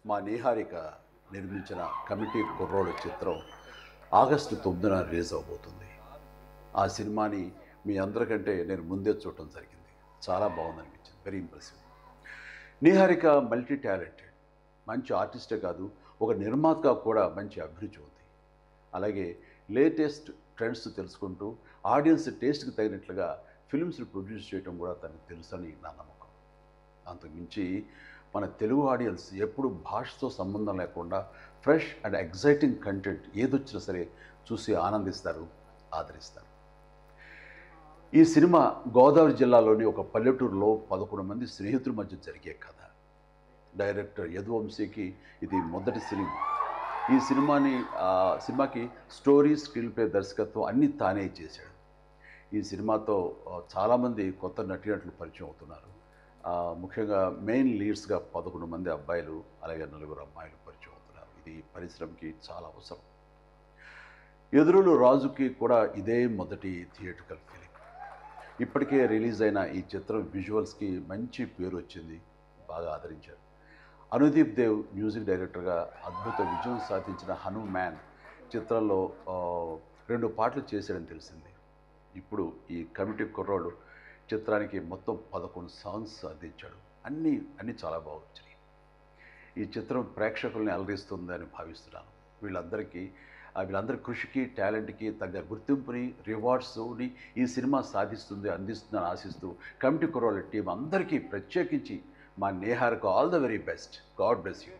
మా నీహారిక నిర్మించిన కమిటీ కుర్రోడు చిత్రం ఆగస్టు 9న రిలీజ్ అవబోతుంది. ఆ సినిమాని మీ అందరికంటే నేను ముందే చూడటం జరిగింది. చాలా బాగుందనిపించింది. Very impressive. Niharika multi talented, మంచి ఆర్టిస్టే కాదు, ఒక నిర్మాతగా కూడా మంచి అభిరుచి ఉంది. అలాగే లేటెస్ట్ ట్రెండ్స్ తెలుసుకుంటూ ఆడియన్స్ టేస్ట్కి తగినట్లుగా ఫిల్మ్స్ని ప్రొడ్యూస్ చేయడం కూడా తనకు తెలుసని నా నమ్మకం. అంతకుమించి మన తెలుగు ఆడియన్స్ ఎప్పుడు భాషతో సంబంధం లేకుండా ఫ్రెష్ అండ్ ఎగ్జైటింగ్ కంటెంట్ ఏదొచ్చినా సరే చూసి ఆనందిస్తారు, ఆదరిస్తారు. ఈ సినిమా గోదావరి జిల్లాలోని ఒక పల్లెటూరులో 11 మంది స్నేహితుల మధ్య జరిగే కథ. డైరెక్టర్ యదువంశీకి ఇది మొదటి సినిమా. ఈ సినిమాకి స్టోరీ, స్క్రీన్ ప్లే, దర్శకత్వం అన్నీ తానే చేశాడు. ఈ సినిమాతో చాలామంది కొత్త నటీనటులు పరిచయం అవుతున్నారు. ముఖ్యంగా మెయిన్ లీడ్స్గా 11 మంది అబ్బాయిలు, అలాగే 4 అమ్మాయిలు పరిచయం అవుతున్నారు. ఇది పరిశ్రమకి చాలా అవసరం. ఎదురులు రాజుకి కూడా ఇదే మొదటి థియేట్రికల్ ఫిలిం. ఇప్పటికే రిలీజ్ అయిన ఈ చిత్రం విజువల్స్కి మంచి పేరు వచ్చింది, బాగా ఆదరించారు. అనుదీప్ దేవ్ మ్యూజిక్ డైరెక్టర్గా అద్భుత విజయం సాధించిన హనుమాన్ చిత్రంలో 2 పాటలు చేశాడని తెలిసింది. ఇప్పుడు ఈ కమిటీ కుర్రోడు చిత్రానికి మొత్తం 11 సాంగ్స్ అందించాడు. అన్నీ చాలా బాగా వచ్చినాయి. ఈ చిత్రం ప్రేక్షకుల్ని అలరిస్తుందని భావిస్తున్నాను. వీళ్ళందరి కృషికి, టాలెంట్కి తగ్గ గుర్తింపుని, రివార్డ్స్ని ఈ సినిమా అందిస్తుందని ఆశిస్తూ కమిటీ కుర్రోళ్ళ టీం అందరికీ ప్రత్యేకించి మా నేహార్కు all the very best. God bless you.